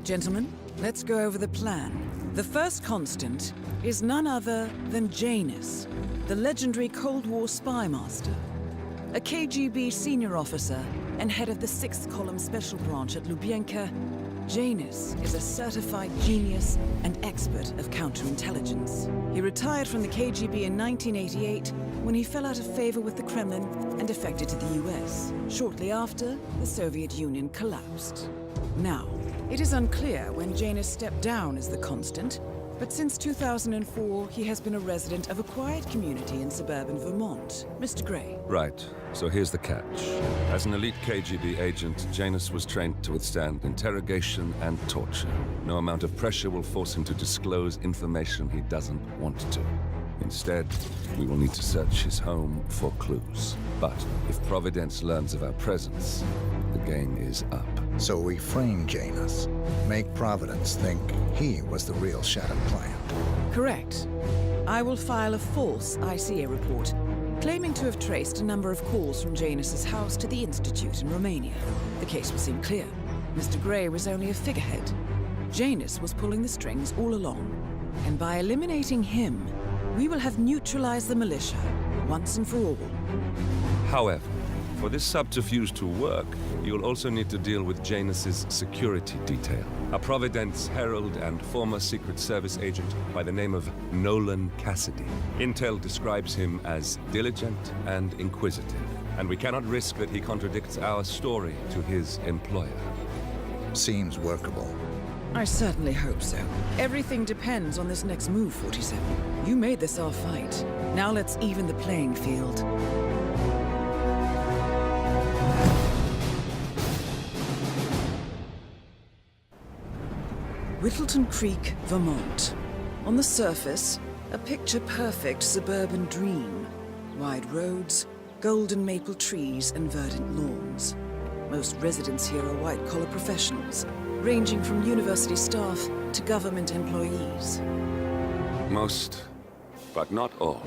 Gentlemen, let's go over the plan. The first constant is none other than Janus, the legendary Cold War spy master. A KGB senior officer and head of the 6th Column Special Branch at Lubyanka, Janus is a certified genius and expert of counterintelligence. He retired from the KGB in 1988 when he fell out of favor with the Kremlin and defected to the US, shortly after the Soviet Union collapsed. Now, it is unclear when Janus stepped down as the constant, but since 2004, he has been a resident of a quiet community in suburban Vermont. Mr. Gray. Right. So here's the catch. As an elite KGB agent, Janus was trained to withstand interrogation and torture. No amount of pressure will force him to disclose information he doesn't want to. Instead, we will need to search his home for clues. But if Providence learns of our presence, the game is up. So we frame Janus, make Providence think he was the real Shattered client. Correct. I will file a false ICA report, claiming to have traced a number of calls from Janus's house to the Institute in Romania. The case will seem clear. Mr. Gray was only a figurehead. Janus was pulling the strings all along. And by eliminating him, we will have neutralized the militia, once and for all. However, for this subterfuge to work, you'll also need to deal with Janus's security detail. A Providence herald and former Secret Service agent by the name of Nolan Cassidy. Intel describes him as diligent and inquisitive, and we cannot risk that he contradicts our story to his employer. Seems workable. I certainly hope so. Everything depends on this next move, 47. You made this our fight. Now let's even the playing field. Whittleton Creek, Vermont. On the surface, a picture-perfect suburban dream. Wide roads, golden maple trees, and verdant lawns. Most residents here are white-collar professionals, ranging from university staff to government employees. Most, but not all.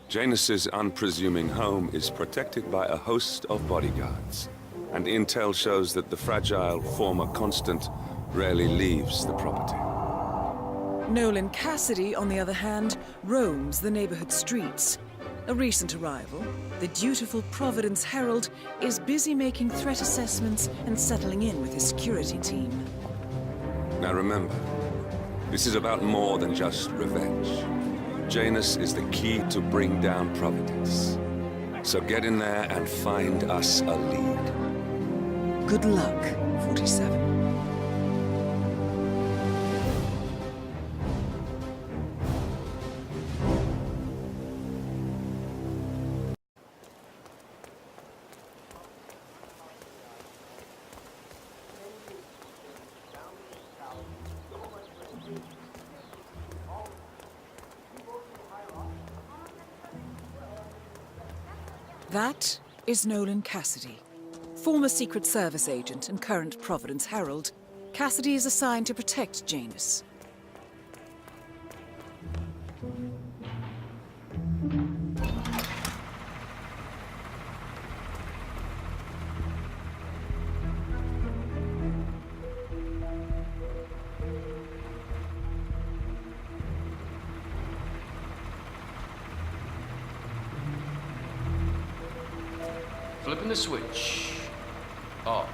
Janus's unpresuming home is protected by a host of bodyguards, and intel shows that the fragile former constant rarely leaves the property. Nolan Cassidy, on the other hand, roams the neighborhood streets. A recent arrival, the dutiful Providence Herald is busy making threat assessments and settling in with his security team. Now remember, this is about more than just revenge. Janus is the key to bring down Providence. So get in there and find us a lead. Good luck, 47. That is Nolan Cassidy. Former Secret Service agent and current Providence Herald, Cassidy is assigned to protect Janus. Flipping the switch. Off.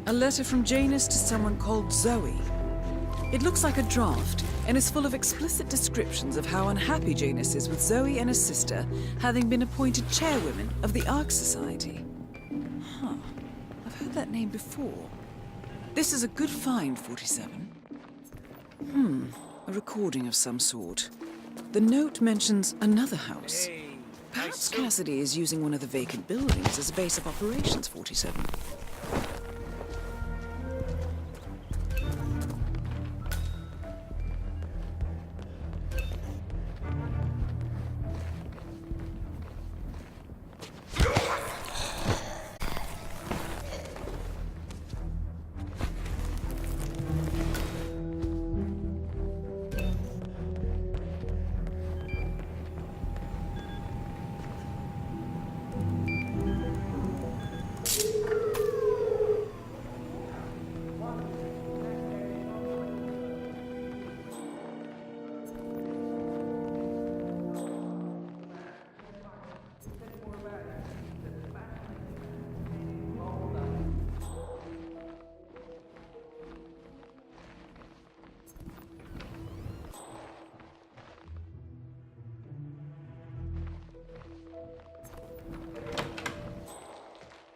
A letter from Janus to someone called Zoe. It looks like a draft and is full of explicit descriptions of how unhappy Janus is with Zoe and her sister having been appointed chairwomen of the Ark Society. Huh. I've heard that name before. This is a good find, 47. A recording of some sort. The note mentions another house. Perhaps Cassidy is using one of the vacant buildings as a base of operations, 47.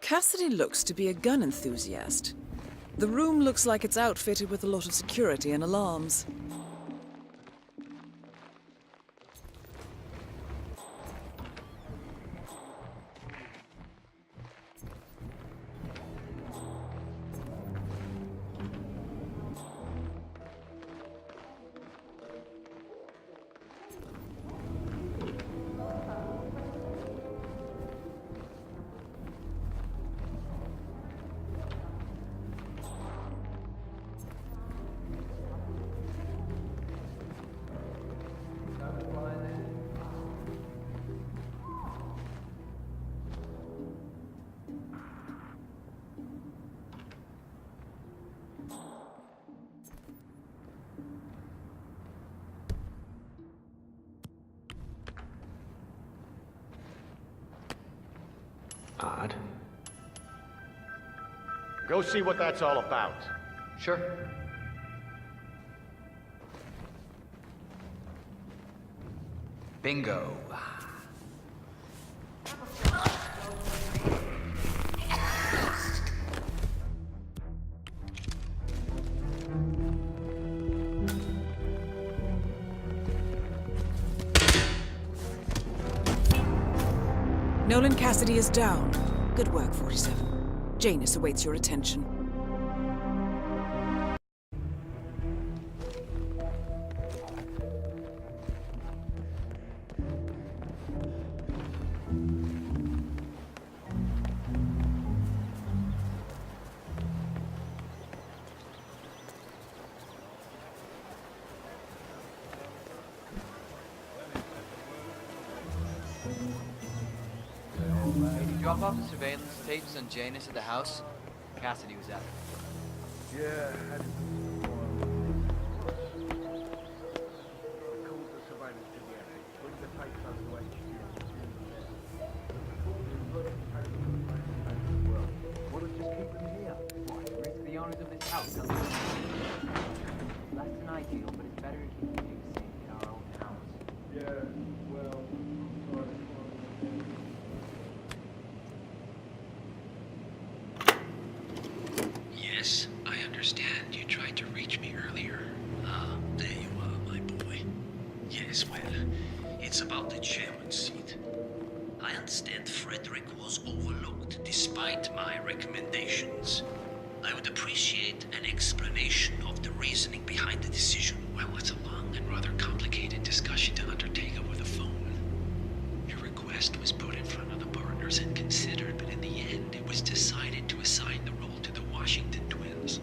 Cassidy looks to be a gun enthusiast. The room looks like it's outfitted with a lot of security and alarms. Odd. Go see what that's all about. Sure. Bingo. Nolan Cassidy is down. Good work, 47. Janus awaits your attention. Did you drop off the surveillance tapes on Janus at the house? Cassidy was at it. Yeah, Risk the owners of this house. Less than ideal, but it's better to keep things safe in our own house. Yes, I understand. You tried to reach me earlier. Ah, there you are, my boy. Yes, well, it's about the chairman's seat. I understand Frederick was overlooked despite my recommendations. I would appreciate an explanation of the reasoning behind the decision. Well, it's a long and rather complicated discussion to undertake over the phone. Your request was put in front of the partners and considered, but in the end, it was decided to assign the role to the Washington twins.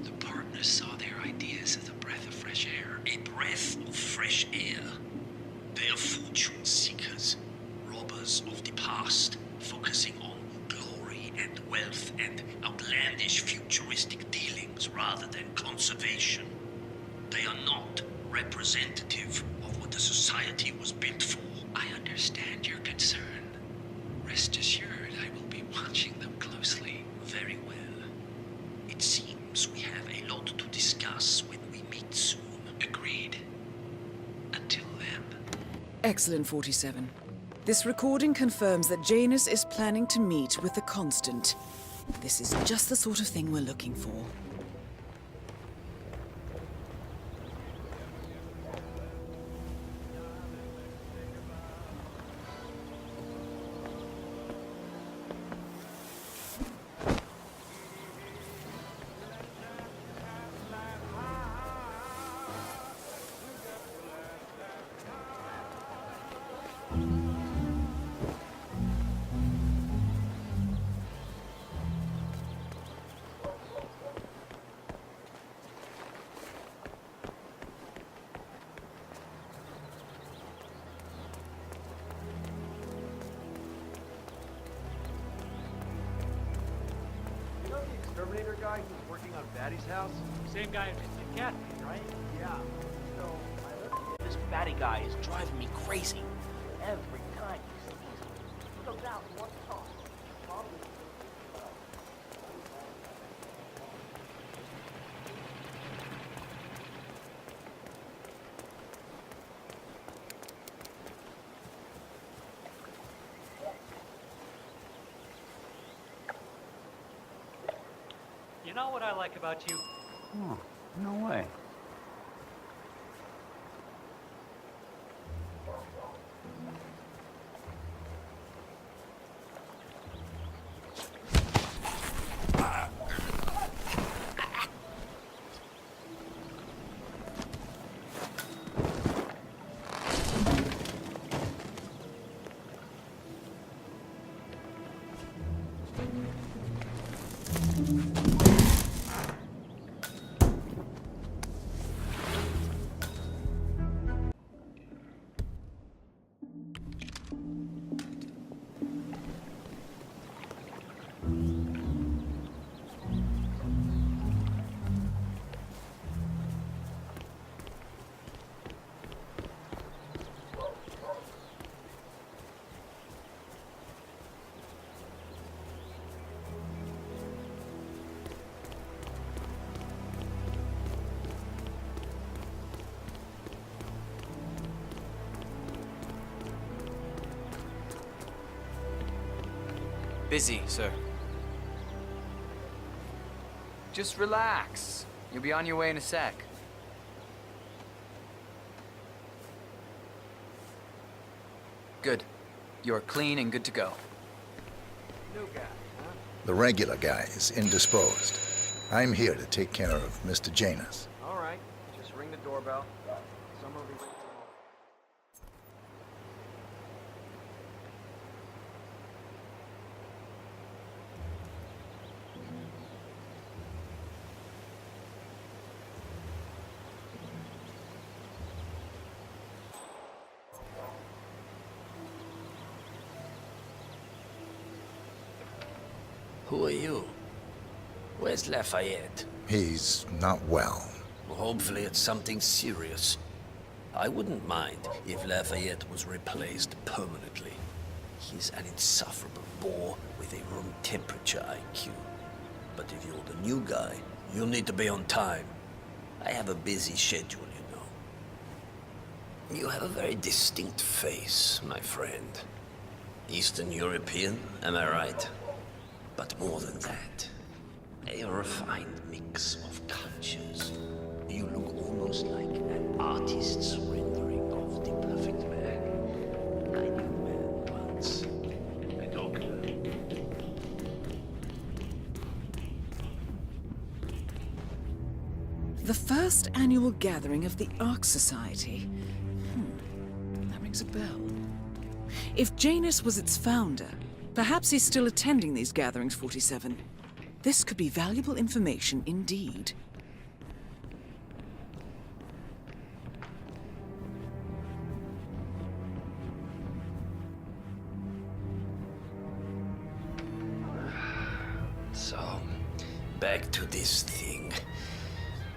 The partners saw their ideas as a breath of fresh air. A breath of fresh air. They are fortune seekers, robbers of the past, focusing on glory and wealth and outlandish futuristic dealings rather than conservation. They are not representative of what the society was built for. I understand your concern. Rest assured, I will be watching them closely. Very well. It seems we have a lot to discuss when we meet soon. Agreed. Until then. Excellent, 47. This recording confirms that Janus is planning to meet with the Constant. This is just the sort of thing we're looking for. Terminator guy who's working on Batty's house? Same guy who just did Catherine, right? Yeah. So, This fatty guy is driving me crazy. Every time he sees me, he goes out and wants to talk. You know what I like about you? Oh, no way. Busy, sir. Just relax. You'll be on your way in a sec. Good. You're clean and good to go. New guy, huh? The regular guy is indisposed. I'm here to take care of Mr. Janus. All right. Just ring the doorbell. Someone will be waiting for home. Who are you? Where's Lafayette? He's not well. Well, hopefully it's something serious. I wouldn't mind if Lafayette was replaced permanently. He's an insufferable bore with a room temperature IQ. But if you're the new guy, you'll need to be on time. I have a busy schedule, you know. You have a very distinct face, my friend. Eastern European, am I right? But more than that, a refined mix of cultures. You look almost like an artist's rendering of the perfect man. I knew a man once. A doctor. The first annual gathering of the Ark Society. That rings a bell. If Janus was its founder, perhaps he's still attending these gatherings, 47. This could be valuable information indeed. So, back to this thing.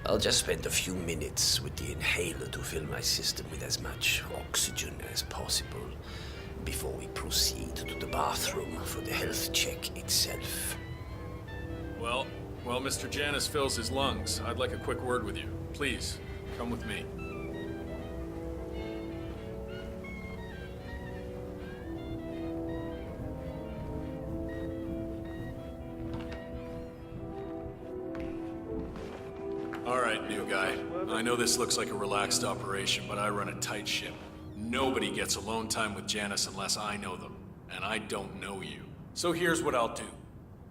I'll just spend a few minutes with the inhaler to fill my system with as much oxygen as possible before we proceed to the bathroom for the health check itself. Well, while Mr. Janus fills his lungs, I'd like a quick word with you. Please, come with me. All right, new guy. I know this looks like a relaxed operation, but I run a tight ship. Nobody gets alone time with Janus unless I know them, and I don't know you. So here's what I'll do.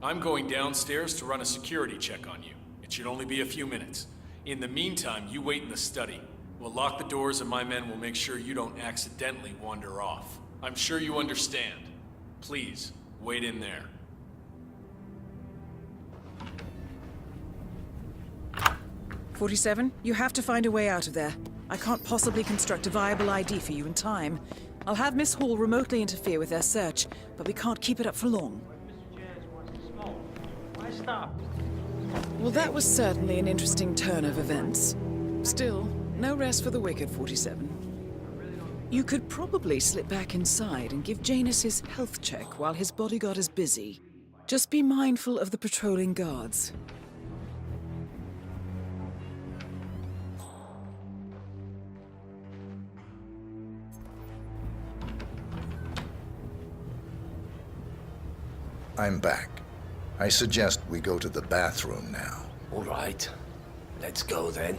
I'm going downstairs to run a security check on you. It should only be a few minutes. In the meantime, you wait in the study. We'll lock the doors and my men will make sure you don't accidentally wander off. I'm sure you understand. Please, wait in there. 47, you have to find a way out of there. I can't possibly construct a viable ID for you in time. I'll have Miss Hall remotely interfere with their search, but we can't keep it up for long. Mr. Janus wants to smoke. Why stop? Well, that was certainly an interesting turn of events. Still, no rest for the wicked, 47. You could probably slip back inside and give Janus his health check while his bodyguard is busy. Just be mindful of the patrolling guards. I'm back. I suggest we go to the bathroom now. All right. Let's go then.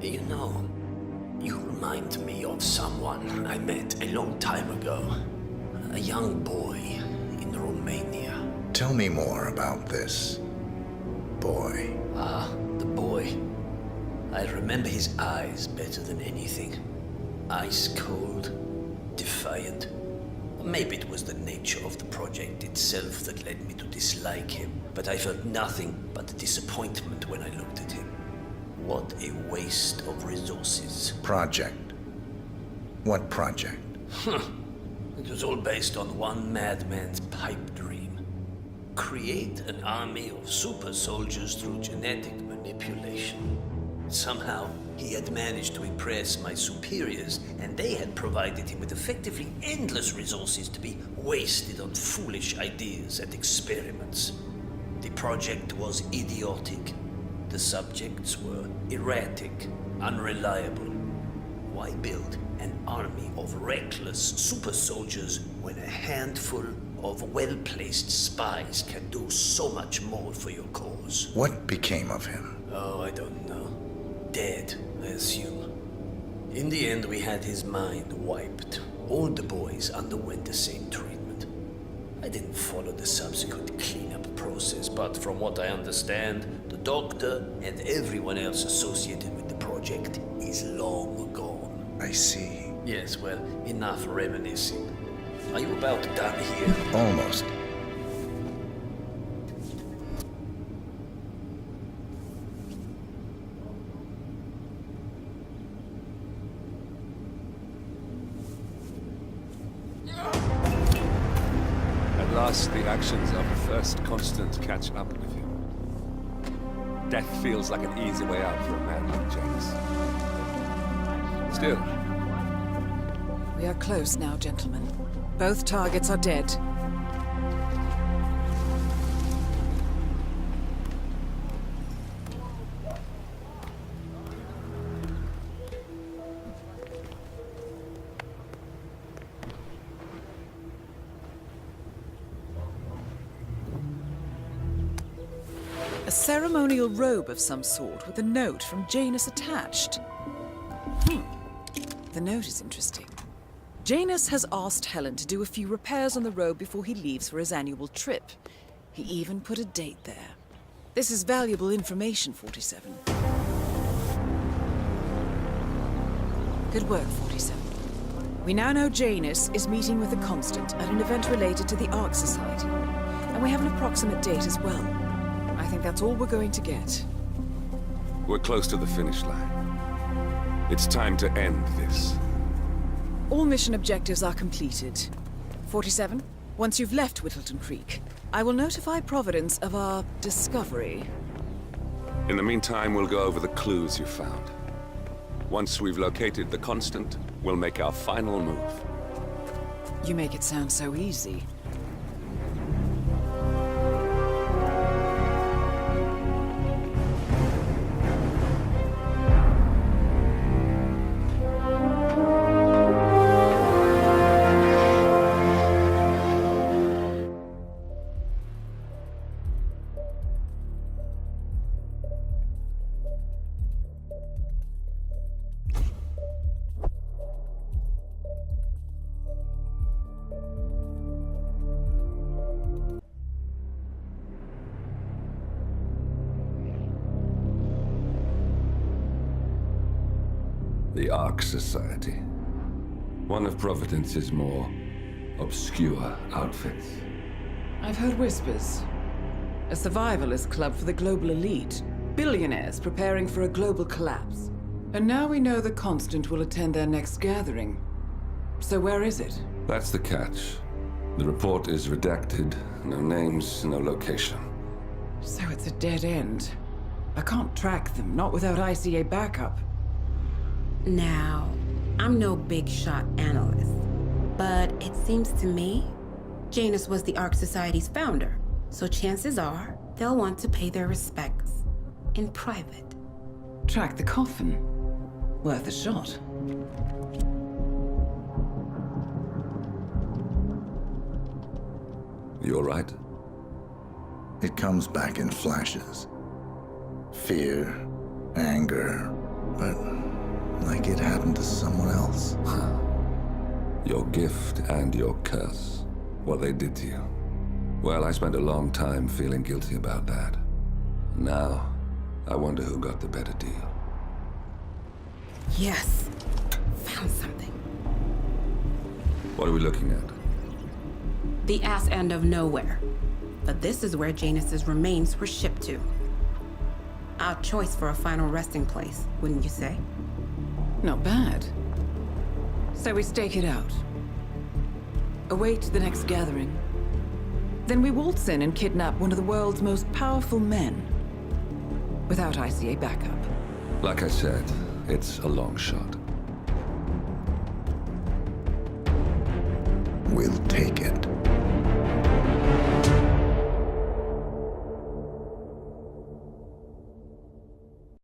You know, you remind me of someone I met a long time ago. A young boy in Romania. Tell me more about this boy. The boy. I remember his eyes better than anything. Ice cold, defiant. Maybe it was the nature of the project itself that led me to dislike him, but I felt nothing but disappointment when I looked at him. What a waste of resources. Project. What project? It was all based on one madman's pipe dream. Create an army of super soldiers through genetic manipulation. Somehow, he had managed to impress my superiors, and they had provided him with effectively endless resources to be wasted on foolish ideas and experiments. The project was idiotic. The subjects were erratic, unreliable. Why build an army of reckless super soldiers when a handful of well-placed spies can do so much more for your cause? What became of him? Oh, I don't know. Dead, I assume. In the end, we had his mind wiped. All the boys underwent the same treatment. I didn't follow the subsequent cleanup process, but from what I understand, the doctor and everyone else associated with the project is long gone. I see. Yes, well, enough reminiscing. Are you about done here? Almost. At last, the actions of the first constant catch up with him. Death feels like an easy way out for a man like James. Still, We are close now, gentlemen. Both targets are dead. A ceremonial robe of some sort with a note from Janus attached. The note is interesting. Janus has asked Helen to do a few repairs on the robe before he leaves for his annual trip. He even put a date there. This is valuable information, 47. Good work, 47. We now know Janus is meeting with the Constant at an event related to the Ark Society. And we have an approximate date as well. I think that's all we're going to get. we're close to the finish line. It's time to end this. All mission objectives are completed. 47, once you've left Whittleton Creek, I will notify Providence of our discovery. In the meantime, we'll go over the clues you found. Once we've located the Constant, we'll make our final move. You make it sound so easy. The Ark Society. One of Providence's more obscure outfits. I've heard whispers. A survivalist club for the global elite. Billionaires preparing for a global collapse. And now we know the Constant will attend their next gathering. So where is it? That's the catch. The report is redacted. No names, no location. So it's a dead end. I can't track them, not without ICA backup. Now, I'm no big shot analyst, but it seems to me Janus was the Ark Society's founder, so chances are they'll want to pay their respects in private. Track the coffin. Worth a shot. You all right? It comes back in flashes. Fear, anger, but like it happened to someone else. Your gift and your curse. What they did to you. Well, I spent a long time feeling guilty about that. Now, I wonder who got the better deal. Yes, found something. What are we looking at? The ass end of nowhere. But this is where Janus's remains were shipped to. Our choice for a final resting place, wouldn't you say? Not bad. So we stake it out. Await the next gathering. Then we waltz in and kidnap one of the world's most powerful men. Without ICA backup. Like I said, it's a long shot.